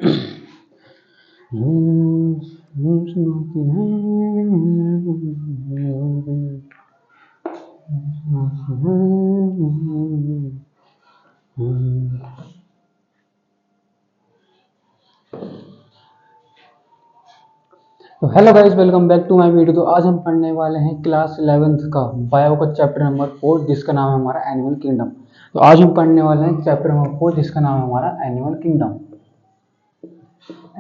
तो hello guys, welcome back to my video. तो आज हम पढ़ने वाले हैं क्लास 11th का बायो का चैप्टर नंबर 4, जिसका नाम है हमारा एनिमल किंगडम। तो आज हम पढ़ने वाले हैं चैप्टर नंबर 4, जिसका नाम है हमारा एनिमल किंगडम।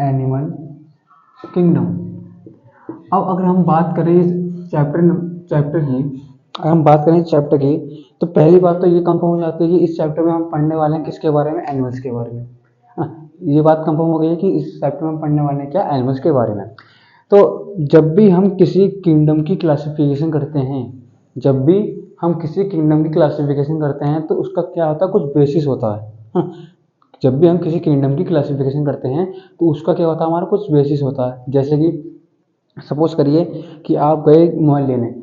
Animal kingdom. अब अगर हम बात करें चैप्टर की, तो पहली बात तो ये कंफर्म हो जाती है कि इस चैप्टर में हम पढ़ने वाले हैं किसके बारे में? एनिमल्स के बारे में। ये बात कंफर्म हो गई है कि इस चैप्टर में हम पढ़ने वाले हैं क्या? एनिमल्स के बारे में। तो जब भी हम किसी किंगडम की क्लासिफिकेशन करते हैं तो उसका क्या होता है? कुछ बेसिस होता है। जब भी हम किसी किंगडम की क्लासिफिकेशन करते हैं तो उसका क्या होता है? हमारा कुछ बेसिस होता है। जैसे कि सपोज करिए कि आप गए मोबाइल लेने,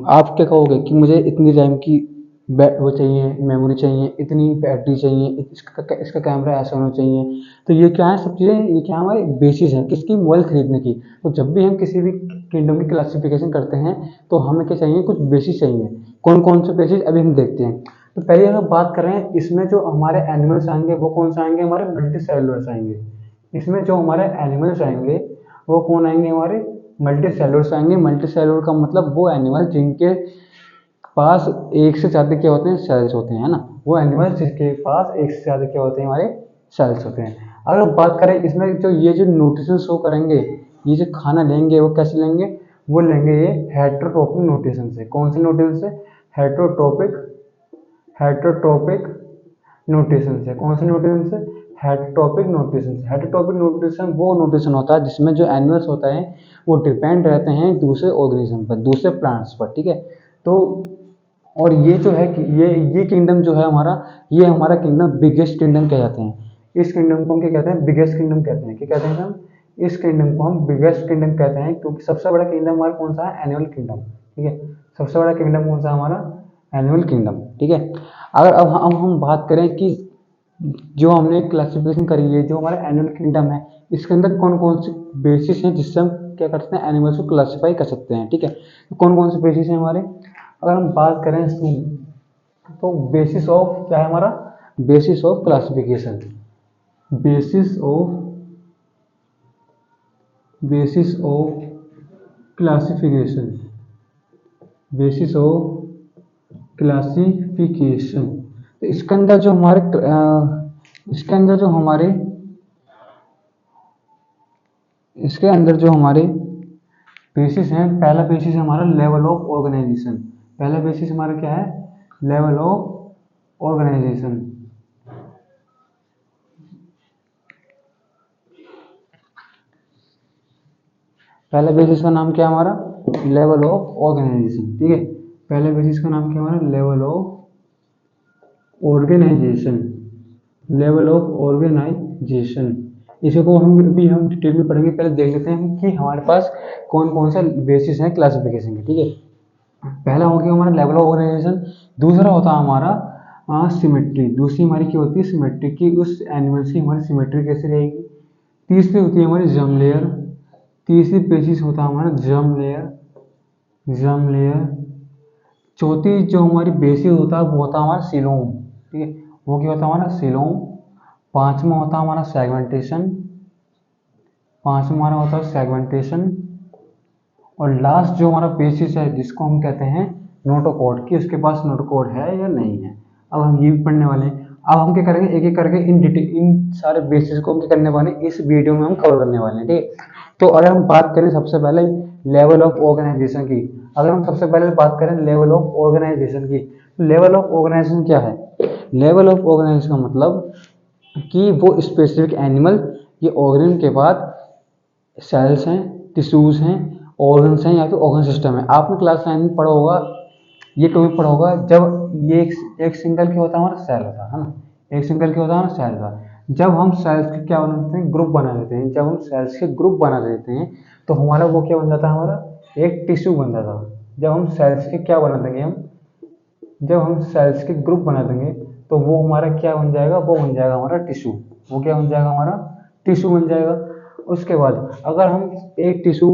आप क्या कहोगे कि मुझे इतनी रैम की वो चाहिए, मेमोरी चाहिए, इतनी बैटरी चाहिए, इसका कैमरा ऐसा होना चाहिए। तो ये क्या है? सब चीज़ें ये क्या हमारे बेसिस हैं किसकी? मोबाइल खरीदने की। तो जब भी हम किसी भी किंगडम की क्लासिफिकेशन करते हैं तो हमें क्या चाहिए? कुछ बेसिस चाहिए। कौन कौन से बेसिस अभी हम देखते हैं। तो पहले अगर बात करें, इसमें जो हमारे एनिमल्स आएंगे वो कौन से आएंगे? हमारे मल्टी सेलुलर्स आएंगे। इसमें जो हमारे एनिमल्स आएंगे वो कौन आएंगे? हमारे मल्टी सेलुलर्स आएंगे। मल्टी सेलुलर का मतलब वो एनिमल जिनके पास एक से ज़्यादा क्या होते हैं? सेल्स होते हैं, है ना। वो एनिमल्स जिसके पास एक से ज़्यादा क्या होते हैं? हमारे सेल्स होते हैं। अगर हम बात करें इसमें जो ये जो न्यूट्रिशन शो करेंगे, ये जो खाना लेंगे वो कैसे लेंगे? वो लेंगे ये हेटरोट्रोपिक न्यूट्रिशन से। कौन से न्यूट्रिशन से? हेटरोट्रोपिक हेटरोट्रोपिक न्यूट्रिशन से। कौन से न्यूट्रिशन से? हेटरोट्रोपिक न्यूट्रिशन से। हेटरोट्रोपिक न्यूट्रिशन वो न्यूट्रिशन होता है जिसमें जो एनिमल्स होता है वो डिपेंड रहते हैं दूसरे ऑर्गेनिज्म पर, दूसरे प्लांट्स पर, ठीक है। तो और ये जो है कि ये किंगडम जो है हमारा, ये हमारा किंगडम बिगेस्ट किंगडम कहलाते हैं। इस किंगडम को हम क्या कहते हैं? बिगेस्ट किंगडम कहते हैं। क्या कहते हैं हम? इस किंगडम को हम बिगेस्ट किंगडम कहते हैं, क्योंकि सबसे बड़ा किंगडम हमारा कौन सा है? एनिमल किंगडम, ठीक है। सबसे बड़ा किंगडम कौन सा हमारा? एनिमल किंगडम, ठीक है। अगर अब हम बात करें कि जो हमने क्लासिफिकेशन करी है, जो हमारा एनिमल किंगडम है, इसके अंदर कौन कौन से बेसिस हैं जिससे हम क्या कर सकते हैं? एनिमल्स को क्लासीफाई कर सकते हैं, ठीक है। तो कौन कौन से बेसिस हैं हमारे? अगर हम बात करें तो बेसिस ऑफ क्या है हमारा? Basis of classification. Basis of basis of classification basis of classification. तो इसके अंदर जो हमारे इसके अंदर जो हमारे इसके अंदर जो हमारे बेसिस हैं, पहला बेसिस हमारा लेवल ऑफ ऑर्गेनाइजेशन। पहला बेसिस हमारा क्या है? Level of organisation. पहले बेसिस का नाम क्या है हमारा? लेवल ऑफ ऑर्गेनाइजेशन, ठीक है। पहले बेसिस का नाम क्या है हमारा? Level of organisation. Level of organisation. इसको हम डिटेल में पढ़ेंगे। पहले देख लेते हैं कि हमारे पास कौन कौन सा बेसिस है क्लासिफिकेशन के, ठीक है। पहला हो गया हमारा लेवल ऑफ ऑर्गेनाइजेशन। दूसरा होता है हमारा सिमेट्री। दूसरी हमारी क्या होती है? सिमेट्री की। उस एनिमल्स की हमारी सिमेट्री कैसी रहेगी। तीसरी होती है हमारी जर्म लेयर। तीसरी बेसिस होता है हमारा जर्म लेयर। चौथी जो हमारी बेसिस होता है वो होता है हमारा सीलोम, ठीक है। वो क्या होता है हमारा? सीलोम। पांचवा होता है हमारा सेगमेंटेशन। और लास्ट जो हमारा बेसिस है जिसको हम कहते हैं नोटोकॉड, कि उसके पास नोटोकॉड है या नहीं है। अब हम ये भी पढ़ने वाले हैं। अब हम क्या करेंगे? एक एक करके इन सारे बेसिस को हम क्या करने वाले हैं? इस वीडियो में हम कवर करने वाले हैं, ठीक है। तो अगर हम बात करें सबसे पहले लेवल ऑफ ऑर्गेनाइजेशन की, अगर हम सबसे पहले बात करें लेवल ऑफ ऑर्गेनाइजेशन की, तो लेवल ऑफ ऑर्गेनाइजेशन क्या है? लेवल ऑफ ऑर्गेनाइजेशन का मतलब कि वो स्पेसिफिक एनिमल, ये ऑर्गेनिज्म के बाद सेल्स हैं, टिश्यूज हैं, ऑर्गन्स हैं या फिर ऑर्गन सिस्टम है। आपने क्लास 9 में पढ़ा होगा, ये टॉपिक पढ़ा होगा, जब ये एक सिंगल क्या होता है? हमारा सेल होता है ना। एक सिंगल क्या होता है? हमारा सेल होता है। जब हम सेल्स के क्या बना देते हैं? ग्रुप बना देते हैं। जब हम सेल्स के ग्रुप बना देते हैं तो हमारा वो क्या बन जाता है? हमारा एक टिश्यू बन जाता है। जब हम सेल्स के क्या बना देंगे जब हम सेल्स के ग्रुप बना देंगे तो वो हमारा क्या बन जाएगा? वो बन जाएगा हमारा टिश्यू। वो क्या बन जाएगा? हमारा टिश्यू बन जाएगा। उसके बाद अगर हम एक टिश्यू,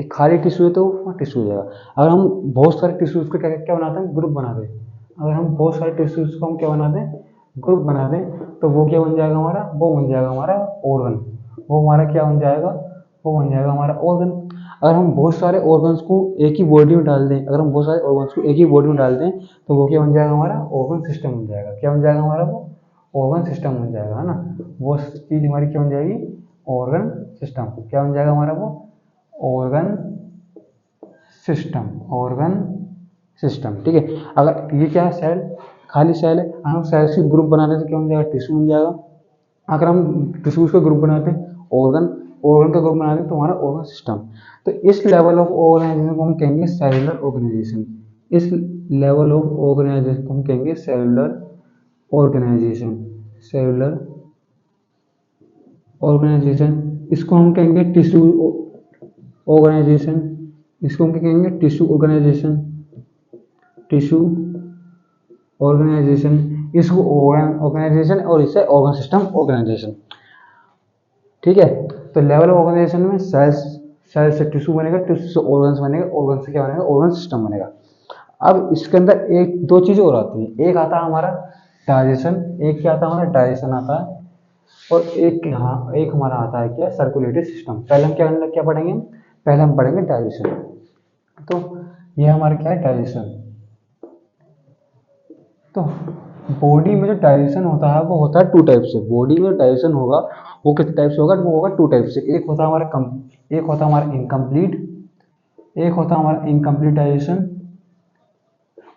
एक खाली टिश्यू है तो वो टिश्यू हो जाएगा। अगर हम बहुत सारे टिश्यूज को क्या क्या बनाते हैं, ग्रुप बनाते हैं। अगर हम बहुत सारे टिश्यूज को हम क्या बनाते हैं, ग्रुप बनाते हैं, तो वो क्या बन जाएगा हमारा, वो बन जाएगा हमारा ऑर्गन। वो हमारा क्या बन जाएगा, वो बन जाएगा हमारा ऑर्गन। अगर हम बहुत सारे ऑर्गन्स को एक ही बॉडी में डाल दें, अगर हम बहुत सारे ऑर्गन्स को एक ही बॉडी में डाल दें तो वो क्या बन जाएगा हमारा, ऑर्गन सिस्टम बन जाएगा। क्या बन जाएगा हमारा, वो ऑर्गन सिस्टम बन जाएगा, है ना। वो चीज़ हमारी क्या बन जाएगी, ऑर्गन सिस्टम। क्या बन जाएगा हमारा, वो ऑर्गन सिस्टम, ऑर्गन सिस्टम। ठीक है। अगर ये क्या है, सेल, खाली सेल है, हम सेल से ग्रुप बनाते हैं तो क्या बन जाएगा, टिश्यू बन जाएगा। अगर हम टिश्यूज का ग्रुप बनाते हैं, ऑर्गन, ऑर्गन का ग्रुप बनाते हैं तो हमारा ऑर्गन सिस्टम। तो इस लेवल ऑफ ऑर्गेनाइजेशन को हम कहेंगे सेलुलर ऑर्गेनाइजेशन। इस लेवल ऑफ ऑर्गेनाइजेशन को हम कहेंगे सेलुलर ऑर्गेनाइजेशन, सेलुलर ऑर्गेनाइजेशन। इसको हम कहेंगे टिश्यू ऑर्गेनाइजेशन, इसको हम कहेंगे टिश्यू ऑर्गेनाइजेशन, टिश्यू ऑर्गेनाइजेशन, इसको ऑर्गन ऑर्गेनाइजेशन और इसे ऑर्गन सिस्टम ऑर्गेनाइजेशन। ठीक है। तो लेवल ऑफ ऑर्गेनाइजेशन में सेल्स, सेल से टिश्यू बनेगा, टिश्यू से ऑर्गन्स बनेगा, ऑर्गन से क्या बनेगा, ऑर्गन सिस्टम बनेगा। अब इसके अंदर एक दो चीजें और आती हैं, एक आता है हमारा डाइजेशन, एक क्या आता है हमारा, डाइजेशन आता है, और एक यहाँ एक हमारा आता है क्या, सर्कुलेटरी सिस्टम। पहले हम क्या पढ़ेंगे, पहले हम पढ़ेंगे डाइजेशन। तो ये हमारा क्या है, डाइजेशन। तो बॉडी में जो डाइजेशन होता है वो होता है टू टाइप से। बॉडी में डाइजेशन होगा वो कितने टाइप से होगा, वो होगा टू टाइप से। एक होता है हमारा एक होता है हमारा इनकम्प्लीट, एक होता है हमारा इनकम्प्लीट डाइजेशन,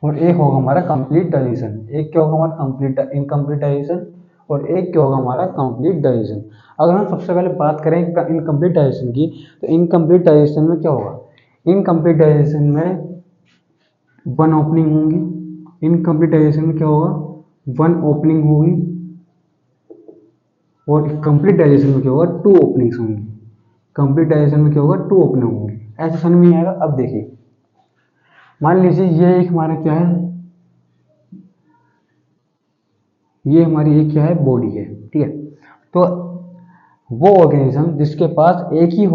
और एक होगा हमारा कंप्लीट डाइजेशन। एक क्या होगा हमारा, कंप्लीट इनकम्प्लीट डाइजेशन, और एक क्या होगा हमारा, कंप्लीट डाइजेशन। अगर हम सबसे पहले बात करें इनकम्प्लीट डाइजेशन की, तो इनकम्प्लीट डाइजेशन में क्या होगा, इनकम्प्लीट डाइजेशन में वन ओपनिंग होंगी। इनकम्प्लीट डाइजेशन में क्या होगा, वन ओपनिंग होगी, और कंप्लीट डाइजेशन में क्या होगा, टू ओपनिंग्स होंगी। कंप्लीट डाइजेशन में क्या होगा, टू ओपनिंग होंगी। ऐसे समझ में आएगा। अब देखिए, मान लीजिए ये एक हमारा क्या है, ये हमारी एक क्या है, बॉडी है। ठीक है। तो वो ऑर्गेनिज्म जिसके पास एक ही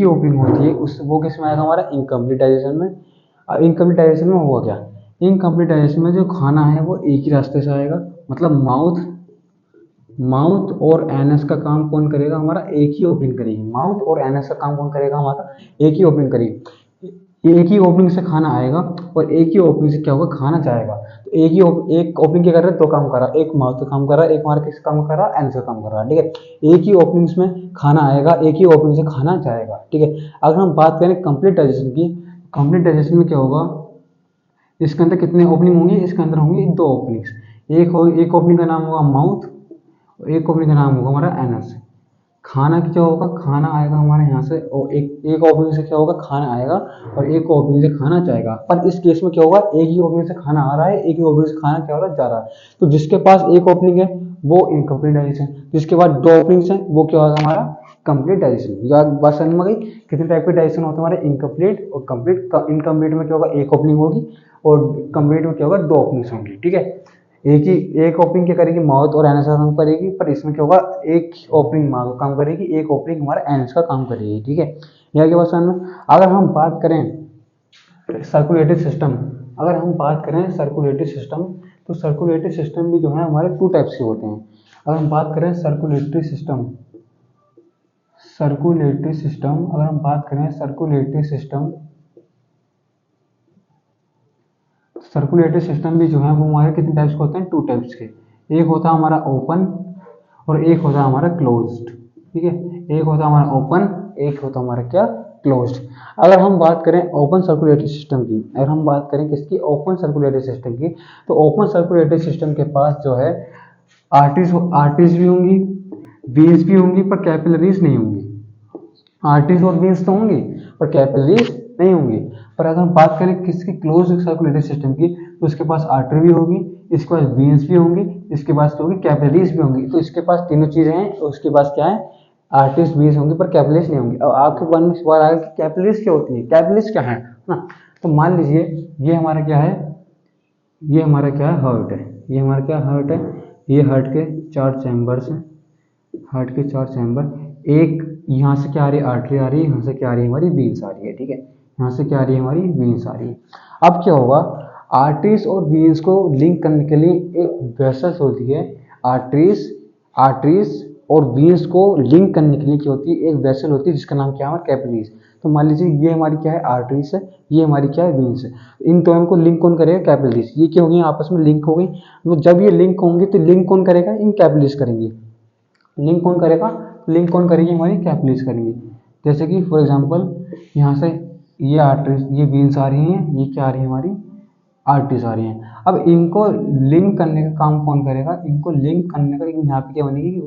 ओपनिंग होती है, उस वो किस में आएगा हमारा, इनकम्प्लीट डाइजेशन में। और इनकम्प्लीट डाइजेशन में हुआ क्या, इनकम्प्लीट डाइजेशन में जो खाना है वो एक ही रास्ते से आएगा, मतलब माउथ, माउथ और एनस का काम कौन करेगा, हमारा एक ही ओपनिंग करेगी। माउथ और एनस का काम कौन करेगा, हमारा एक ही ओपनिंग करेगी। एक ही ओपनिंग से खाना आएगा और एक ही ओपनिंग से क्या होगा, खाना जाएगा। तो एक ओपनिंग क्या कर रहा है, दो काम कर रहा है, एक माउथ का काम कर रहा है, एक हमारा किस काम कर रहा है, एनस का काम कर रहा है। ठीक है। एक ही ओपनिंग्स में खाना आएगा, एक ही ओपनिंग से खाना जाएगा। ठीक है। अगर हम बात करें कंप्लीट डाइजेशन की, कंप्लीट डाइजेशन में क्या होगा, इसके अंदर कितने ओपनिंग होंगी, इसके अंदर होंगी दो ओपनिंग्स। एक ओपनिंग का नाम होगा माउथ, एक ओपनिंग का नाम होगा हमारा एनस। खाना क्या होगा, खाना आएगा हमारे यहाँ से, और एक ओपनिंग से क्या होगा, खाना आएगा, और एक ओपनिंग से खाना जाएगा। पर इस केस में क्या होगा, एक ही ओपनिंग से खाना आ रहा है, एक ही ओपनिंग से खाना क्या हो रहा है, जा रहा है। तो जिसके पास एक ओपनिंग है वो इनकम्प्लीट डाइजेशन, जिसके बाद दो ओपनिंग्स हैं वो क्या होगा हमारा, कंप्लीट डाइजेशन। या बात समझ में गई। कितने टाइप के डाइजेशन होते हैं हमारे, इनकम्प्लीट और कंप्लीट। इनकम्प्लीट में क्या होगा, एक ओपनिंग होगी, और कंप्लीट में क्या होगा, दो ओपनिंग्स होंगी। ठीक है। एक ओपनिंग क्या करेगी, माउथ और एनस का काम करेगी, पर इसमें क्या होगा, एक ओपनिंग माउथ का काम करेगी, एक ओपनिंग हमारा एनस का काम करेगी। ठीक है। यह क्या बात समझ में। अगर हम बात करें सर्कुलेटरी सिस्टम, अगर हम बात करें सर्कुलेटरी सिस्टम, तो सर्कुलेटरी सिस्टम भी जो है हमारे टू टाइप्स के होते हैं। अगर हम बात करें सर्कुलेटरी सिस्टम, सर्कुलेटरी सिस्टम, अगर हम बात करें सर्कुलेटरी सिस्टम, सर्कुलेटरी सिस्टम भी जो है वो हमारे कितने टाइप्स के होते हैं, टू टाइप्स के। एक होता है हमारा ओपन, और एक होता है हमारा क्लोज्ड। ठीक है। एक होता है हमारा ओपन, एक होता है हमारा क्या, क्लोज्ड। अगर हम बात करें ओपन सर्कुलेटरी सिस्टम की, अगर हम बात करें किसकी, ओपन सर्कुलेटरी सिस्टम की, तो ओपन सर्कुलेटरी सिस्टम के पास जो है आर्टरीज भी होंगी, वेन्स भी होंगी, पर कैपिलरीज नहीं होंगी। आर्टरीज और वेन्स तो होंगी पर कैपिलरीज नहीं होंगी। पर अगर हम बात करें किसकी, क्लोज सर्कुलेटरी सिस्टम की, तो इसके पास आर्टरी भी होगी, इसके पास वेन्स भी होंगी, इसके पास क्या होगी, कैपिलरीज भी होंगी। तो इसके पास तीनों चीजें हैं, उसके पास क्या है, आर्टरीज वेन्स होंगी पर कैपिलरीज नहीं होंगी। और आपके मन में सवाल आएगा कि कैपिलरीज क्या होती है, कैपिलरीज क्या है ना। तो मान लीजिए ये हमारा क्या है, ये हमारा क्या है, हार्ट है। ये हमारा क्या हार्ट है, ये हार्ट के चार चैम्बर्स हैं, हार्ट के चार चैम्बर। एक यहाँ से क्या आ रही है, आर्टरी आ रही है, यहाँ से क्या आ रही है हमारी वेन्स आ रही है, ठीक है, यहाँ से क्या आ रही है हमारी वेन्स आ रही है। अब क्या होगा, आर्टरीज और वेन्स को लिंक करने के लिए एक वेसल्स होती है, आर्टरीज आर्टरीज और वेन्स को लिंक करने के लिए क्या होती है, एक वेसल होती है जिसका नाम क्या है, कैपिलरीज। तो मान लीजिए ये हमारी क्या है, आर्टरीज है, ये हमारी क्या है, वेन्स है। इन दोनों को लिंक कौन करेगा, कैपिलरीज। ये क्या होगी, आपस में लिंक हो गई। तो जब ये लिंक होंगी तो लिंक कौन करेगा, इन कैपिलरीज करेंगे। लिंक कौन करेगा, लिंक कौन करेगी, हमारी कैपिलरीज करेंगी। जैसे कि फॉर एग्जांपल यहाँ से ये आर्टरीज, ये वेन्स आ रही हैं, ये क्या आ रही है हमारी, आर्टरीज आ रही हैं। अब इनको लिंक करने का काम कौन करेगा, इनको लिंक करने का यहाँ पे क्या बनेगी,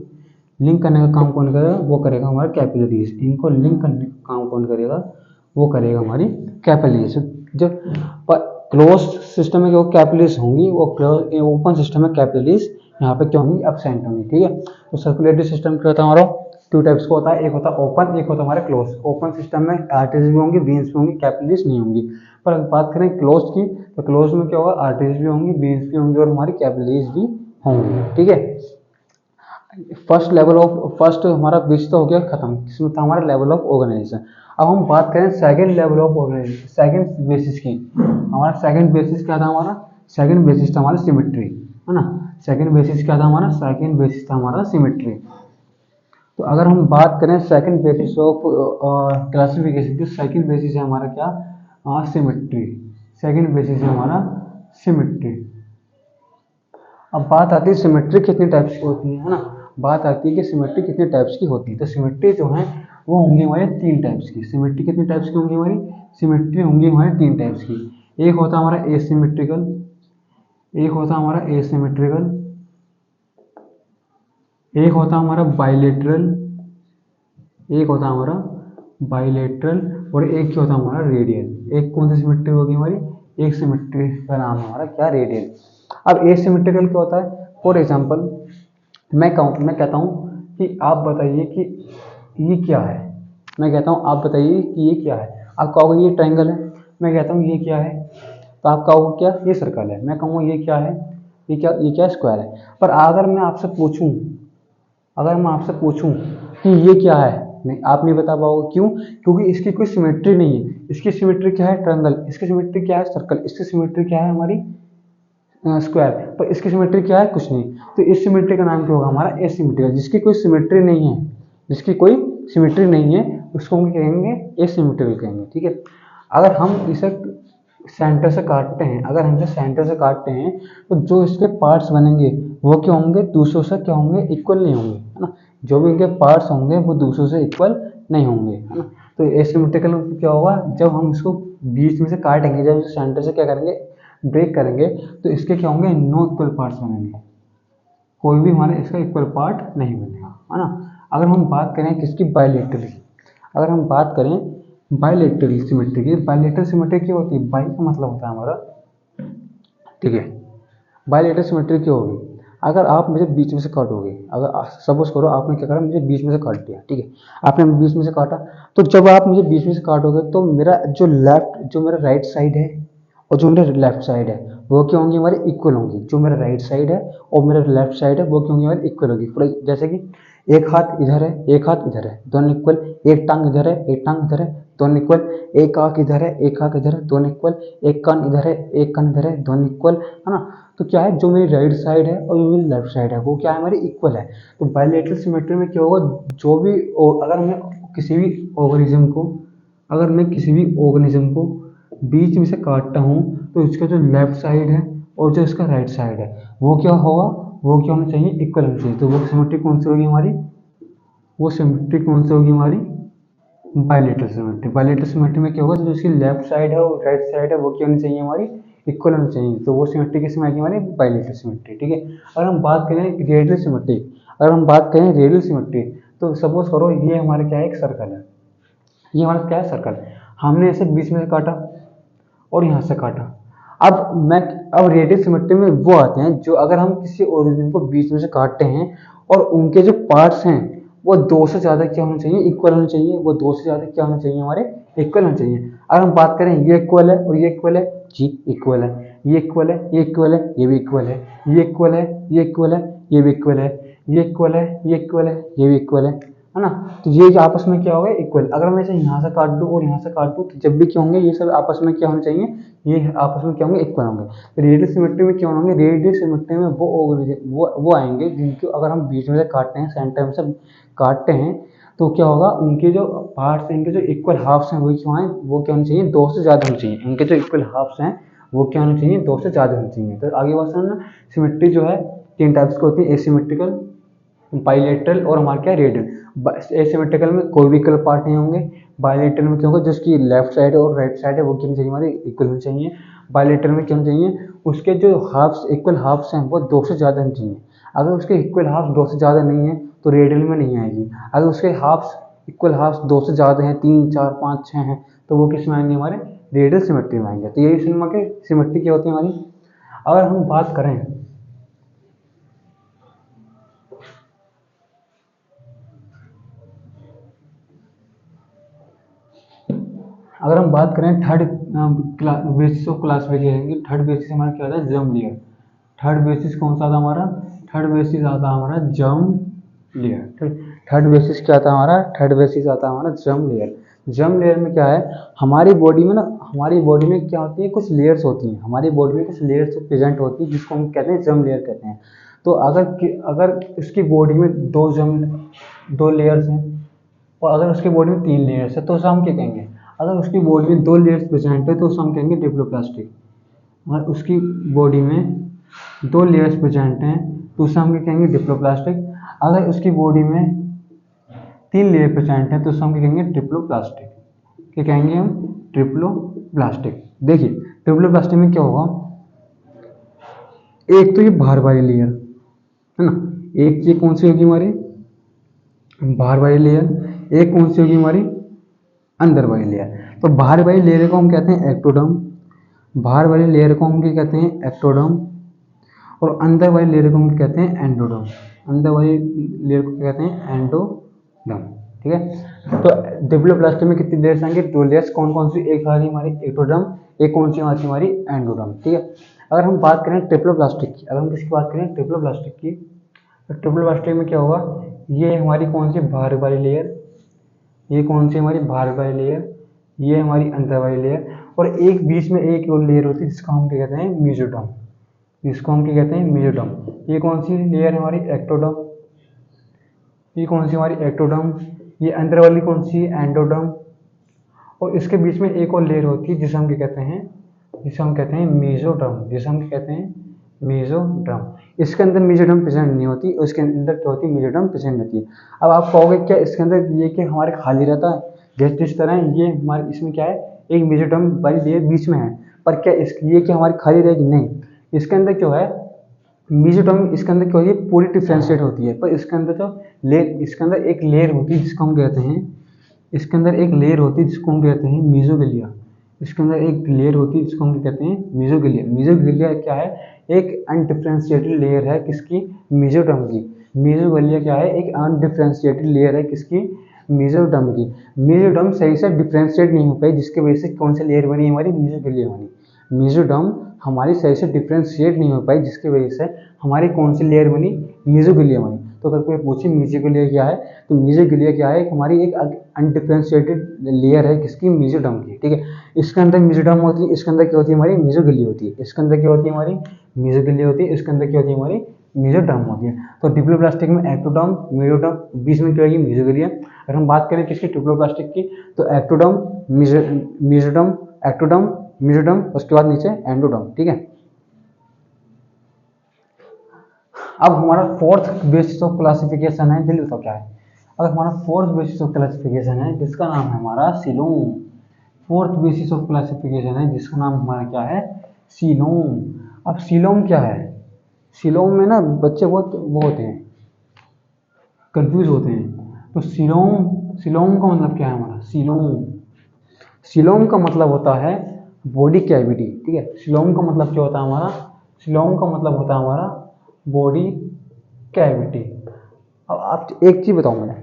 लिंक करने का काम कौन करेगा, वो करेगा हमारा कैपिलरीज। इनको लिंक करने का काम कौन करेगा, वो करेगा हमारी कैपिलरीज। जो क्लोज सिस्टम में जो कैपिलरीज होंगी वो क्लोज, ओपन सिस्टम में कैपिलरीज यहाँ पे क्या होंगी, एब्सेंट होंगी, ठीक है। तो सर्कुलेटरी सिस्टम क्या होता है हमारा, टू टाइप्स का होता है, एक होता है ओपन, एक होता है हमारा क्लोज। ओपन सिस्टम में आर्टरीज भी होंगी, वेन्स भी होंगी, कैपिलरीज नहीं होंगी। पर अगर बात करें क्लोज की, तो क्लोज में क्या होगा, आर्टरीज भी होंगी, वेन्स भी होंगी और हमारी कैपिलरीज भी होंगी, ठीक है। फर्स्ट हमारा बेस तो हो गया खत्म, इसमें था हमारा लेवल ऑफ ऑर्गेनाइजेशन। अब हम बात करें second level of organisation, second basis की। हमारा सेकंड बेसिस क्या था, हमारा सेकंड बेसिस था हमारा सिमेट्री, है ना। सेकंड बेसिस क्या था हमारा, सेकंड बेसिस था हमारा सिमेट्री। तो अगर हम बात करें सेकंड बेसिस ऑफ क्लासिफिकेशन की, सेकंड बेसिस है हमारा क्या, सिमेट्री। सेकंड बेसिस है हमारा सिमेट्री। अब बात आती है सिमेट्री कितने टाइप्स की होती है ना। बात आती है कि सिमेट्री कितने टाइप्स की होती है। तो सिमेट्री जो है वो होंगी हमारे 3 टाइप्स की। सिमेट्री कितने टाइप्स की होंगी हमारी, सिमेट्री होंगी हमारे 3 टाइप्स की। एक होता है हमारा एसिमेट्रिकल, एक होता है हमारा एसिमेट्रिकल, एक होता है हमारा बाइलेटरल, एक होता है हमारा बाइलेटरल, और एक क्या होता है हमारा रेडियल। एक कौन सी सिमेट्री होगी हमारी, एक सिमेट्री का नाम है हमारा क्या, रेडियल। अब एसिमेट्रिकल क्या होता है, फॉर एग्जांपल मैं कहता हूँ कि आप बताइए कि ये क्या है। मैं कहता हूँ आप बताइए कि ये क्या है। आप कहोगे ये ट्रायंगल है। मैं कहता हूँ ये क्या है, तो आप कहोगे क्या, ये सर्कल है। मैं कहूँगा ये क्या है, ये क्या स्क्वायर है। पर अगर मैं आपसे पूछूं, अगर मैं आपसे पूछूं कि ये क्या है, नहीं, आप नहीं बता पाओगे। क्यों, क्योंकि इसकी कोई सिमेट्री नहीं है। इसकी सिमेट्री क्या है, ट्रायंगल। इसकी सिमेट्री क्या है, सर्कल। इसकी सिमेट्री क्या है हमारी, स्क्वायर। पर इसकी सिमेट्री क्या है, कुछ नहीं। तो इस सिमेट्री का नाम क्या होगा हमारा, एसिमेट्रिकल। जिसकी कोई सिमेट्री नहीं है, जिसकी कोई सिमेट्री नहीं है, उसको हम कहेंगे एसिमेट्रिकल कहेंगे, ठीक है। अगर हम इसे सेंटर से काटते हैं, अगर हम इसे सेंटर से काटते हैं तो जो इसके पार्ट्स बनेंगे वो क्या होंगे, दूसरों से क्या होंगे, इक्वल नहीं होंगे, है ना। जो भी इनके पार्ट्स होंगे वो दूसरों से इक्वल नहीं होंगे, है ना। तो एसिमेट्रिकल क्या होगा, जब हम इसको बीच में से काटेंगे, जब सेंटर से क्या करेंगे, ब्रेक करेंगे, तो इसके क्या होंगे, नो इक्वल पार्ट्स बनेंगे। कोई भी हमारे इसका इक्वल पार्ट नहीं बनेगा, है ना। अगर हम बात करें किसकी, बायलेटरल की, अगर हम बात करें बायलेटरल सिमेट्री की, बायलेटरल सिमेट्री क्या होती है, बाई का मतलब होता है हमारा, ठीक है। बायलेटरल सिमेट्री क्या होगी, अगर आप मुझे बीच में से काटोगे, अगर सपोज करो आपने क्या करा, मुझे बीच में से काट दिया, ठीक है। आपने बीच में से काटा, तो जब आप मुझे बीच में से काटोगे तो मेरा जो मेरा राइट साइड है और जो मेरा लेफ्ट साइड है वो क्या होंगी, हमारे इक्वल होंगी। जो मेरा राइट साइड है और मेरा लेफ्ट साइड है वो क्या होंगी, हमारे इक्वल होगी। जैसे कि एक हाथ इधर है, एक हाथ इधर है, दोनों इक्वल। एक टांग इधर है, एक टांग इधर है, दोनों इक्वल। एक आंख इधर है, एक आंख इधर है, दोनों इक्वल। एक कान इधर है, एक कान इधर है, दोनों इक्वल, है ना। तो क्या है, जो मेरी राइट साइड है और जो मेरी लेफ्ट साइड है वो क्या है, हमारी इक्वल है। तो बायलेटरल सिमेट्री में क्या होगा, जो भी अगर मैं किसी भी ऑर्गेनिज्म को, अगर मैं किसी भी ऑर्गेनिज्म को बीच में से काटता हूँ तो इसका जो लेफ्ट साइड है और जो इसका राइट साइड है वो क्या होगा, वो क्या होना चाहिए, इक्वल होना चाहिए। तो वो सिमेट्री कौन सी होगी हमारी, वो सिमेट्री कौन सी होगी हमारी, बायलेटरल सिमेट्री। बायलेटरल सिमेट्री में क्या होगा, जो इसकी लेफ्ट साइड है और राइट साइड है वो क्या होनी चाहिए, हमारी इक्वल होनी चाहिए। तो वो सिमेट्री किसमें आएगी, हमारी बायलेटरल सिमेट्री, ठीक है। अगर हम बात करें रेडियल सिमेट्री, अगर हम बात करें रेडियल सिमेट्री, तो सपोज करो ये हमारा क्या है, एक सर्कल है। ये हमारा क्या है, सर्कल। हमने इसे बीच में से काटा और यहाँ से काटा। अब रेडियल सिमेट्री में वो आते हैं जो अगर हम किसी ऑर्गेनिज्म को बीच में से काटते हैं और उनके जो पार्ट्स हैं वो दो से ज़्यादा क्या होना चाहिए, इक्वल होना चाहिए। वो दो से ज़्यादा क्या होना चाहिए, हमारे इक्वल होना चाहिए। अगर हम बात करें ये इक्वल है और ये इक्वल है, जी इक्वल है। ये इक्वल है, ये इक्वल है, ये भी इक्वल है। ये इक्वल है, ये इक्वल है, ये भी इक्वल है। ये इक्वल है, ये इक्वल है, ये भी इक्वल है। है ना। तो ये जो आपस में क्या होगा, इक्वल। अगर मैं इसे यहाँ से काट दूँ और यहाँ से काट दूँ तो जब भी क्या होंगे, ये सब आपस में क्या होने चाहिए, ये आपस में क्या होंगे, इक्वल होंगे। तो रेडियल सिमेट्री में क्या होंगे, रेडियल सिमेट्री में वो आएंगे जिनको अगर हम बीच में से काटते हैं, सेंटर में से काटते हैं, तो क्या होगा, उनके जो पार्ट्स, इनके जो इक्वल हाफ्स हैं वो क्या हैं, वो क्या होने चाहिए, 2 से ज़्यादा होने चाहिए। इनके जो इक्वल हाफ्स हैं वो क्या होने चाहिए, 2 से ज़्यादा होने चाहिए। तो आगे बात सुनना, सिमेट्री जो है 3 टाइप्स की होती है, एसिमेट्रिकल, बाइलेटरल और हमारा क्या, रेडियल। एसिमेट्रिकल में कोई भी इक्वल पार्ट नहीं होंगे। बाइलेटरल में क्या होगा, जिसकी लेफ्ट साइड और राइट साइड है वो क्या होनी चाहिए, हमारे इक्वल होनी चाहिए। बाइलेटरल में क्या होना चाहिए, उसके जो हाफ्स, इक्वल हाफ्स हैं वो 2 से ज़्यादा होनी चाहिए। अगर उसके इक्वल हाफ्स 2 से ज़्यादा नहीं है तो रेडियल में नहीं आएगी। अगर उसके हाफ्स, इक्वल हाफ्स 2 से ज़्यादा हैं, 3, 4, 5, 6 हैं, तो वो किस में आएंगे, हमारे रेडियल सिमेट्री में आएंगे। तो यही सिनेमा के सिमेट्री क्या होती है हमारी। अगर हम बात करें, अगर हम बात करें थर्ड बेसिस ऑफ क्लासिफिकेशन की, थर्ड बेसिस हमारा क्या होता है, जर्म लेयर। थर्ड बेसिस कौन सा आता हमारा, थर्ड बेसिस आता हमारा जर्म लेयर। थर्ड बेसिस क्या आता है हमारा, थर्ड बेसिस आता है हमारा जर्म लेयर। जर्म लेयर में क्या है, हमारी बॉडी में ना, हमारी बॉडी में क्या होती है, कुछ लेयर्स होती हैं, हमारी बॉडी में कुछ लेयर्स प्रेजेंट होती है जिसको हम कहते हैं जर्म लेयर कहते हैं। तो अगर उसकी बॉडी में दो लेयर्स हैं, और अगर उसकी बॉडी में 3 लेयर्स है तो उसे हम क्या कहेंगे, अगर उसकी बॉडी में 2 लेयर्स प्रेजेंट है तो उसे हम कहेंगे डिप्लोप्लास्टिक। और उसकी बॉडी में 2 लेयर्स प्रेजेंट हैं तो उसे हम क्या कहेंगे, डिप्लोप्लास्टिक। अगर उसकी बॉडी में 3 लेयर प्रेजेंट है तो उसे हम क्या कहेंगे, ट्रिप्लोप्लास्टिक। क्या कहेंगे हम, ट्रिप्लोप्लास्टिक। देखिए ट्रिप्लोप्लास्टिक में क्या होगा, एक तो ये बाहर वाली लेयर है ना, एक ये कौन सी होगी हमारी, बाहर वाली लेयर, एक कौन सी होगी हमारी, अंदर वाली लेयर। तो बाहर वाली लेयर को हम कहते हैं एक्टोडर्म, बाहर वाली लेयर को हम क्या कहते हैं, एक्टोडर्म। और अंदर वाली लेयर को हम क्या कहते हैं, एंडोडर्म। अंदर वाली लेयर को क्या कहते हैं, एंडोडर्म। ठीक है। तो डिप्लोप्लास्टिक में कितनी लेयर्स आएंगे, 2 लेयर्स। कौन कौन सी, एक आ रही हमारी एक्टोडर्म, एक कौन सी आती है हमारी, एंडोडर्म। ठीक है। अगर हम बात करें ट्रिप्लोप्लास्टिक की, अगर हम किसकी बात करें, ट्रिप्लोप्लास्टिक की, तो ट्रिप्लोप्लास्टिक में क्या होगा, ये हमारी कौन सी, बाहर वाली लेयर, ये कौन सी हमारी बाहर वाली लेयर, ये हमारी अंदर वाली लेयर, और एक बीच में एक और लेयर होती है जिसको हम क्या कहते हैं, मेसोडर्म। जिसको हम क्या कहते हैं, मेसोडर्म। ये कौन सी लेयर है हमारी, एक्टोडर्म। ये कौन सी हमारी, एक्टोडर्म। ये अंदर वाली कौन सी, एंडोडर्म। और इसके बीच में एक और लेयर होती है जिसे हम क्या कहते हैं, जिसे हम कहते हैं मेसोडर्म, जिसे हम क्या कहते हैं, मेसोडर्म। इसके अंदर मेसोडर्म प्रेजेंट नहीं होती, उसके अंदर क्या होती है, मेसोडर्म प्रेजेंट होती है। अब आप कहोगे क्या इसके अंदर ये कि हमारे खाली रहता है, जैसे जिस तरह ये हमारे इसमें क्या है, एक मेसोडर्म वाली लेयर बीच में है, पर क्या इस ये कि हमारी खाली रहेगी, नहीं। इसके अंदर क्या है, मेसोडर्म इसके अंदर क्या होती है, पूरी डिफ्रेंशिएट होती है, पर इसके अंदर जो लेयर, इसके अंदर एक लेयर होती है जिसको हम कहते हैं, इसके अंदर एक लेयर होती है जिसको हम कहते हैं मेसोगिलिया। इसके अंदर एक लेयर होती है जिसको हम कहते हैं मेसोगिलिया। मेसोगिलिया क्या है, एक अनडिफ्रेंशिएटेड लेयर है किसकी, मेसोडर्म की। मेसोगिलिया क्या है, एक अनडिफ्रेंशिएटेड लेयर है किसकी, मेसोडर्म की। मेसोडर्म सही से डिफ्रेंशिएट नहीं हो पाई जिसकी वजह से कौन सी लेयर बनी, हमारी मेसोगिलिया बनी। मेसोडर्म हमारी सही से डिफ्रेंशिएट नहीं हो पाई जिसकी वजह से हमारी कौन सी लेयर बनी, मेसोगिलिया बनी। तो अगर कोई पूछे मेसोगिलिया क्या है, तो मेसोगिलिया क्या है, हमारी एक अनडिफ्रेंशिएटेड लेयर है किसकी, मेसोडर्म की। ठीक है। इसके अंदर मेसोडर्म होती है, इसके अंदर क्या होती है, हमारी मेसोगिलिया होती है। इसके अंदर क्या होती है, हमारी मेसोगिलिया होती है, इसके अंदर क्या होती है, हमारी मेसोडर्म होती है। तो डिप्लोप्लास्टिक में एक्टोडर्म, मेसोडर्म, बीच में क्या होगी, मेसोगिलिया। अगर हम बात करें किसकी, ट्रिप्लोप्लास्टिक की, तो एक्टोडर्म, मेसोडर्म, एक्टोडर्म, मेसोडर्म, उसके बाद नीचे एंडोडर्म। ठीक है। अब हमारा फोर्थ बेसिस ऑफ क्लासिफिकेशन है, जल्दी बताओ क्या है। अब हमारा फोर्थ बेसिस ऑफ क्लासिफिकेशन है जिसका नाम है हमारा coelom. Fourth basis of classification है जिसका नाम हमारा क्या है, सीलोम। अब सीलोम क्या है, सीलोम में ना बच्चे बहुत वो होते हैं, कंफ्यूज होते हैं। तो सीलोम, सीलोम का मतलब क्या है हमारा, सीलोम, सीलोम का मतलब होता है बॉडी कैविटी। ठीक है। सीलोम का मतलब क्या होता है हमारा, सीलोम का मतलब होता है हमारा बॉडी कैविटी। अब आप एक चीज़ बताओ मुझे,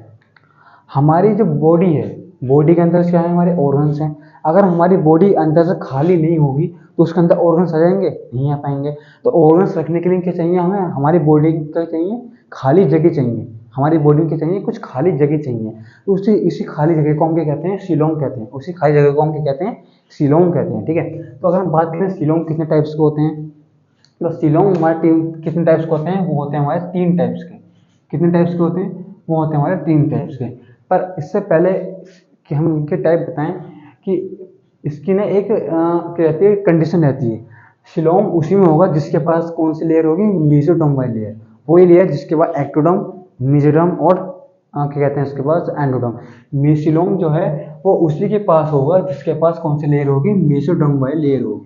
हमारी जो बॉडी है, बॉडी के अंदर क्या है, हमारे ऑर्गन्स हैं। अगर हमारी बॉडी अंदर से खाली नहीं होगी तो उसके अंदर ऑर्गन्स आ जाएंगे, नहीं आ पाएंगे। तो ऑर्गन्स रखने के लिए क्या चाहिए हमें, हमारी बॉडी का चाहिए खाली जगह चाहिए। हमारी बॉडी में क्या चाहिए, कुछ खाली जगह चाहिए। तो इसी खाली जगह को हम क्या कहते हैं, सीलोम कहते हैं। उसी खाली जगह को हम क्या कहते हैं, सीलोम कहते हैं। ठीक है, तो अगर हम बात करें सीलोम कितने टाइप्स के होते हैं, तो सीलोम हमारे टीम कितने टाइप्स के होते हैं, वो होते हैं हमारे 3 टाइप्स के। कितने टाइप्स के होते हैं, वो होते हैं हमारे 3 टाइप्स के। पर इससे पहले कि हम इनके टाइप बताएं, कि इसकी ना एक क्या रहती है, कंडीशन रहती है। सीलोम उसी में होगा जिसके पास कौन सी लेयर होगी, मेसोडर्म वाली लेयर। वही लेयर जिसके बाद एक्टोडर्म, मेसोडर्म और क्या कहते हैं इसके पास, एंडोडर्म। मेसिलोम जो है वो उसी के पास होगा जिसके पास कौन सी लेयर होगी, मेसोडर्म वाली लेयर होगी।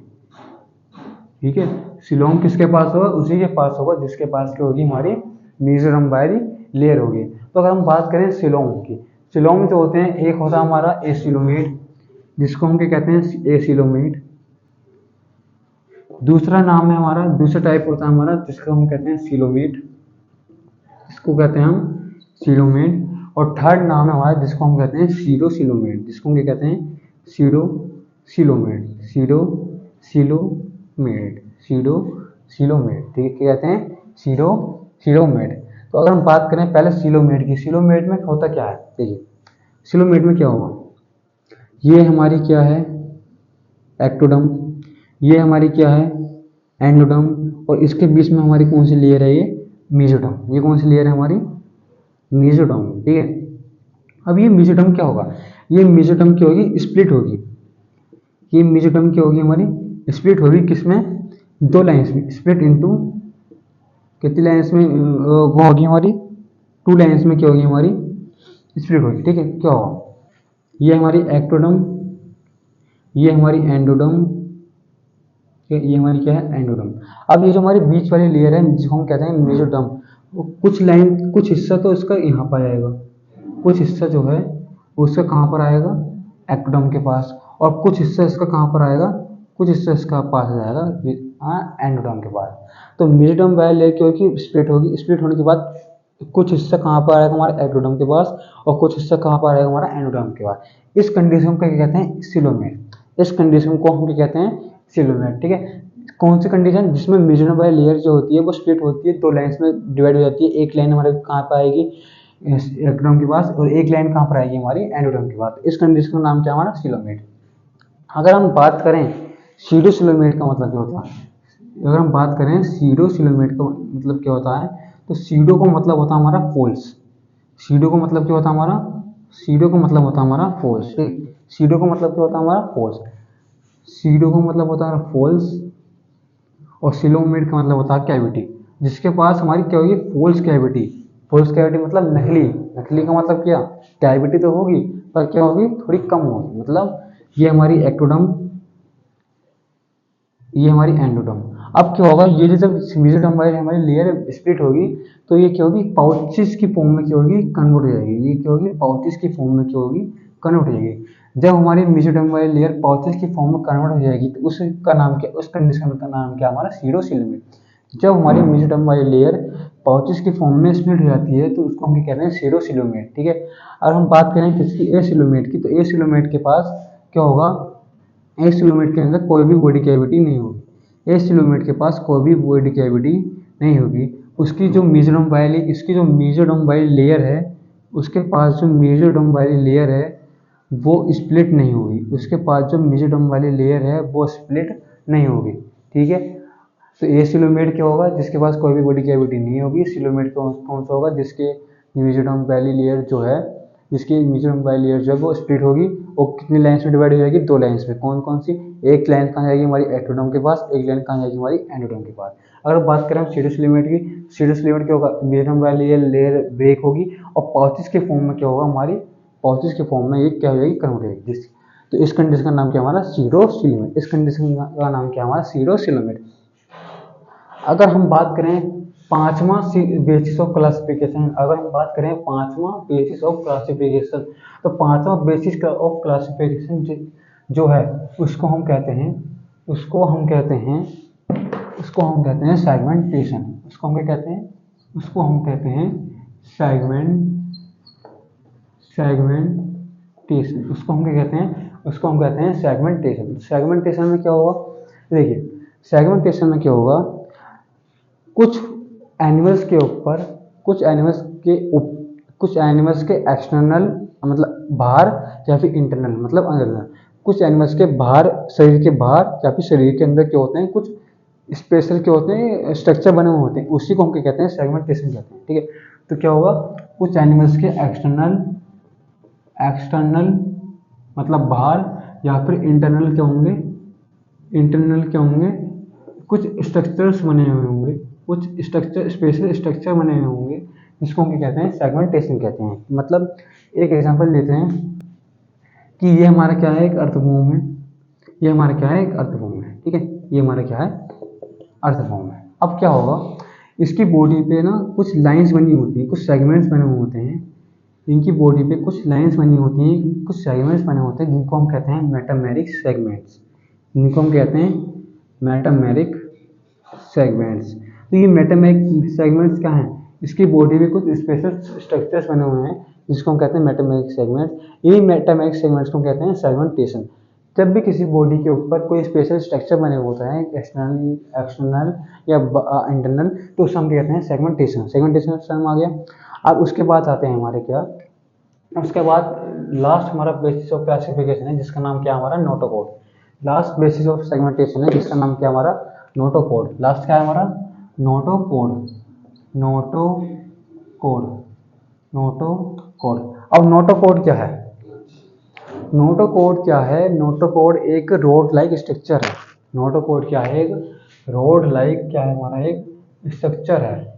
ठीक है, सिलोम किसके पास होगा, उसी के पास होगा जिसके पास क्या होगी, हमारी मेसोडर्म वाली लेयर होगी। तो अगर हम बात करें सिलोम की, सिलोम जो होते हैं, एक होता है हमारा एसिलोमेट, जिसको हम क्या कहते हैं, एसिलोमेट। दूसरा नाम है हमारा, दूसरा टाइप होता है हमारा जिसको हम कहते हैं सिलोमेट, इसको कहते हैं हम सिलोमेट। और थर्ड नाम है हमारा जिसको हम कहते हैं सीरो सिलोमेट, जिसको हम क्या कहते हैं, सीरो सिलोमेट, सीरो सिलोमेट, सीरो सिलोमेट। ठीक है, क्या कहते हैं, सीरो सिलोमेट। तो अगर हम बात करें पहले सिलोमेट की, सिलोमेट में होता क्या है, देखिए सिलोमेट में क्या होगा, ये हमारी क्या है, एक्टोडम, ये हमारी क्या है, एंडोडम, और इसके बीच में हमारी कौन सी लेयर है, ये मेसोडर्म। ये कौन सी लेयर है हमारी, मेसोडर्म। ठीक है, अब ये मेसोडर्म क्या होगा, ये मेसोडर्म क्या होगी, स्प्लिट होगी। ये मेसोडर्म क्या होगी हमारी, स्प्लिट होगी, किसमें, 2 लाइन्स में, स्प्लिट इनटू कितनी लाइन्स में, वो होगी हमारी 2 लाइन्स में क्या होगी हमारी, स्प्लिट होगी। ठीक है, क्या होगा, ये हमारी एक्टोडर्म, ये हमारी एंडोडर्म, ये हमारी क्या है, एंडोडर्म। अब ये जो हमारी बीच वाली लेयर है जिसको हम कहते हैं मेसोडर्म, वो कुछ लाइन, कुछ हिस्सा तो इसका यहाँ पर आएगा, कुछ हिस्सा जो है वो उसका कहाँ पर आएगा, एक्टोडर्म के पास, और कुछ हिस्सा इसका कहाँ पर आएगा, कुछ हिस्सा इसका पास आ जाएगा एंडोडर्म के पास। तो मेसोडर्म वाली लेयर क्या होगी, स्प्लिट होगी। स्प्लिट होने के बाद कुछ हिस्सा कहाँ पर आएगा हमारा, एक्टोडर्म के पास, और कुछ हिस्सा कहाँ पर आएगा हमारा, एंडोडर्म के पास। इस कंडीशन को क्या कहते हैं, सिलोमेट। इस कंडीशन को हम क्या कहते हैं, सिलोमेट। ठीक है, कौन सी कंडीशन, जिसमें मेसोडर्म वाली लेयर जो होती है वो स्प्लिट होती है, 2 लाइन्स में डिवाइड हो जाती है। एक लाइन हमारे कहाँ पर आएगी, एक्टोडर्म के पास, और एक लाइन कहाँ पर आएगी हमारी, एंडोडर्म के पास। इस कंडीशन का नाम क्या हमारा, सिलोमेट। अगर हम बात करें सीडो सिलोमेट का मतलब क्या होता है, अगर हम बात करें सीडो सिलोमेट का मतलब क्या होता है, तो सीडो का मतलब होता है हमारा फॉल्स। सीडो का मतलब क्या होता है हमारा, सीडो का मतलब होता है हमारा फॉल्स। ठीक, सीडो का मतलब क्या होता है हमारा, फॉल्स। सीडो का मतलब होता है फॉल्स, और सिलोमेट का मतलब होता है कैविटी, जिसके पास हमारी क्या होगी, फॉल्स कैविटी। फॉल्स कैविटी मतलब नकली, नकली का मतलब क्या, कैविटी तो होगी पर क्या होगी, थोड़ी कम होगी। मतलब ये हमारी एक्टोडर्म, ये हमारी एंडोडर्म। अब क्या होगा, ये जब मेसोडर्म वाली हमारी लेयर स्प्लिट होगी, तो ये क्या होगी, पाउचेस की फॉर्म में क्या होगी, कन्वर्ट हो जाएगी। ये क्या होगी, पाउचेस की फॉर्म में क्या होगी, कन्वर्ट हो जाएगी। जब हमारी मेसोडर्म वाली लेयर पाउचेस की फॉर्म में कन्वर्ट हो जाएगी, तो उसका नाम क्या, उस कंडीशन का नाम क्या, हमारा सीरो सिलोमेट। जब हमारी मेसोडर्म वाली लेयर पाउचेस की फॉर्म में स्प्लिट हो जाती है, तो उसको हम क्या कहते हैं, सीरो सिलोमेट। ठीक है, अगर हम बात करें किसकी, ए सिलोमेट की, तो ए सिलोमेट के पास क्या होगा, एक सिलोमेट के अंदर कोई भी बॉडी कैविटी नहीं होगी। एक सिलोमेट के पास कोई भी बॉडी कैविटी नहीं होगी। उसकी जो मेसोडर्म वाली, इसकी जो मेसोडर्म वाली लेयर है, उसके पास जो मेसोडर्म वाली लेयर है वो स्प्लिट नहीं होगी। उसके पास जो मेसोडर्म वाली लेयर है वो स्प्लिट नहीं होगी। ठीक है, तो ए सिलोमेट क्या होगा, जिसके पास कोई भी बॉडी कैविटी नहीं होगी। सिलोमेट कौन सा होगा, जिसके मेसोडर्म वाली लेयर जो है, जिसकी मेसोडर्म वाली लेयर जो है वो स्प्लिट होगी, और कितनी लाइन्स में डिवाइड हो जाएगी, 2 लाइन्स में। कौन कौन सी, एक लाइन कहाँ जाएगी हमारी एक्टोडर्म के पास, एक लाइन कहाँ जाएगी हमारी एंडोडर्म के पास। अगर बात करें हम सीडो सिलोमेट की, सीडो सिलोमेट क्या होगा, मेसोडर्म वाली लेयर ब्रेक होगी, और पाउचेस के फॉर्म में क्या होगा, हमारी पाउचेस के फॉर्म में ये क्या हो जाएगी, कन्वर्ट हो जाएगी। तो इस कंडीशन का नाम क्या हमारा, सीरो सिलोमेट। इस कंडीशन का नाम क्या हमारा, सीरो सिलोमेट। अगर हम बात करें पांचवा बेसिस ऑफ क्लासिफिकेशन, अगर हम बात करें पांचवा बेसिस ऑफ क्लासिफिकेशन, तो पांचवा बेसिस ऑफ क्लासिफिकेशन जो है उसको हम कहते हैं, उसको हम कहते हैं, उसको हम कहते हैं सेगमेंटेशन। उसको हम क्या कहते हैं, उसको हम कहते हैं सेगमेंटेशन। उसको हम क्या कहते हैं, उसको हम कहते हैं सेगमेंटेशन। सेगमेंटेशन में क्या होगा, देखिए सेगमेंटेशन में क्या होगा, कुछ एनिमल्स के ऊपर, कुछ एनिमल्स कुछ एनिमल्स के एक्सटर्नल मतलब बाहर या फिर इंटरनल मतलब अंदर, कुछ एनिमल्स के बाहर, शरीर के बाहर या फिर शरीर के अंदर क्या होते हैं, कुछ स्पेशल क्या होते हैं, स्ट्रक्चर बने हुए होते हैं, उसी को हम क्या कहते हैं, सेगमेंटेशन कहते हैं। ठीक है, तो क्या होगा, कुछ एनिमल्स के एक्सटर्नल एक्सटर्नल मतलब बाहर या फिर इंटरनल क्या होंगे, इंटरनल क्या होंगे, कुछ स्ट्रक्चर्स बने हुए होंगे, कुछ स्ट्रक्चर स्पेशल स्ट्रक्चर बने हुए होंगे, जिसको हम क्या कहते हैं, सेगमेंटेशन कहते हैं। मतलब एक एग्जांपल लेते हैं कि ये हमारा क्या है, एक अर्थवॉर्म है, ये हमारा क्या है, एक अर्थवॉर्म है। ठीक है, ये हमारा क्या है, अर्थवॉर्म है। अब क्या होगा, इसकी बॉडी पे ना कुछ लाइंस बनी होती हैं, कुछ सेगमेंट्स बने हुए होते हैं, इनकी बॉडी पे कुछ लाइंस बनी होती हैं, कुछ सेगमेंट्स बने होते हैं, जिनको हम कहते हैं मेटामेरिक सेगमेंट्स, जिनको हम कहते हैं मेटामेरिक सेगमेंट्स। तो ये मेटामेरिक सेगमेंट्स क्या हैं, इसकी बॉडी में कुछ स्पेशल स्ट्रक्चर्स बने हुए हैं, जिसको हम कहते हैं मेटामेरिक सेगमेंट्स। ये मेटामेरिक सेगमेंट्स को कहते हैं सेगमेंटेशन। जब भी किसी बॉडी के ऊपर कोई स्पेशल स्ट्रक्चर बने होता है, एक्सटर्नल एक्सटर्नल या इंटरनल, तो उसको हम कहते हैं सेगमेंटेशन। सेगमेंटेशन टर्म आ गया। अब उसके बाद आते हैं हमारे क्या, उसके बाद लास्ट हमारा बेसिस ऑफ क्लासिफिकेशन है, जिसका नाम क्या है हमारा, notochord. Last basis of segmentation है, जिसका नाम क्या हमारा, नोटोकोड। लास्ट क्या है हमारा, नोटोकोड। Notochord notochord. अब नोटोकोड क्या है, नोटोकोड क्या है, नोटोकोड एक रोड लाइक स्ट्रक्चर है। नोटोकोड क्या है, एक रोड लाइक क्या है हमारा, एक स्ट्रक्चर है।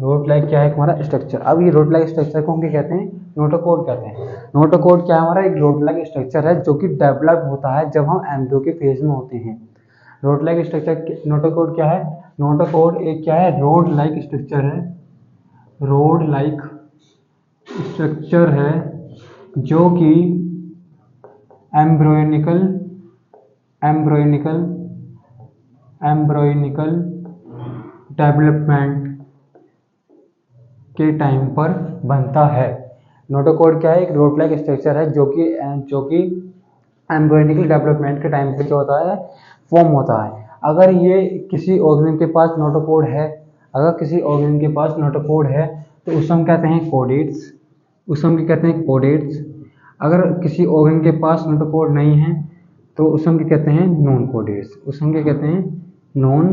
रोड लाइक क्या है हमारा, स्ट्रक्चर। अब ये रोड लाइक स्ट्रक्चर को हम क्या कहते हैं, नोटोकोड कहते हैं। नोटोकोड क्या है हमारा, एक रोड लाइक स्ट्रक्चर है, जो कि डेवलप होता है जब हम एम्ब्रियो के फेज में होते हैं। रोड लाइक स्ट्रक्चर नोटोकोड क्या है, नोटोकोड एक क्या है, रोड लाइक स्ट्रक्चर है, रोड लाइक स्ट्रक्चर है, जो कि एम्ब्रियोनिकल एम्ब्रियोनिकल एम्ब्रियोनिकल डेवलपमेंट के टाइम पर बनता है। नोटोकोड क्या है, एक रोड लाइक स्ट्रक्चर है, जो कि एम्ब्रियोनिकल डेवलपमेंट के टाइम पे क्या होता है, फॉर्म होता है। अगर ये किसी ऑर्गेनिज्म के पास नोटोकोड है, अगर किसी ऑर्गेनिज्म के पास नोटोकोड है, तो उसको हम कहते हैं कोडेट्स, उसको हम क्या कहते हैं, कोडेट्स। अगर किसी ऑर्गेनिज्म के पास नोटोकोड नहीं है, तो उसको हम क्या कहते हैं, नॉन कोडेट्स। उसको हम क्या कहते हैं, नॉन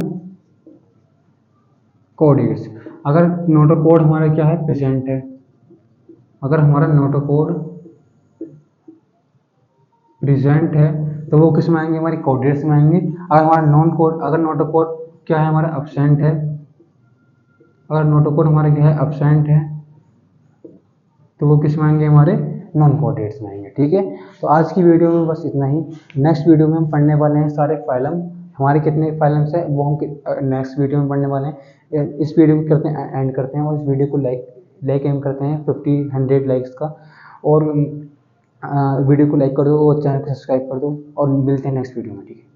कोडेट्स। अगर नोटोकोड हमारा क्या है, प्रेजेंट है, अगर हमारा नोटोकोड प्रेजेंट है, तो वो किस में आएंगे, हमारी कोडेट्स में आएंगे। अगर हमारा नॉन कोड, अगर नोटोकोड क्या है हमारा, अब्सेंट है, अगर नोटोकोड हमारा क्या है, अब्सेंट है, तो वो किस में आएंगे, हमारे नॉन कोडेट्स में आएंगे। ठीक है, तो आज की वीडियो में बस इतना ही। नेक्स्ट वीडियो में हम पढ़ने वाले हैं सारे फाइलम, हमारे कितने फाइलम्स हैं वो हम नेक्स्ट वीडियो में पढ़ने वाले हैं। इस वीडियो को करते हैं एंड करते हैं, और इस वीडियो को लाइक एम करते हैं 50-100 लाइक्स का, और वीडियो को लाइक कर दो और चैनल को सब्सक्राइब कर दो, और मिलते हैं नेक्स्ट वीडियो में। ठीक है।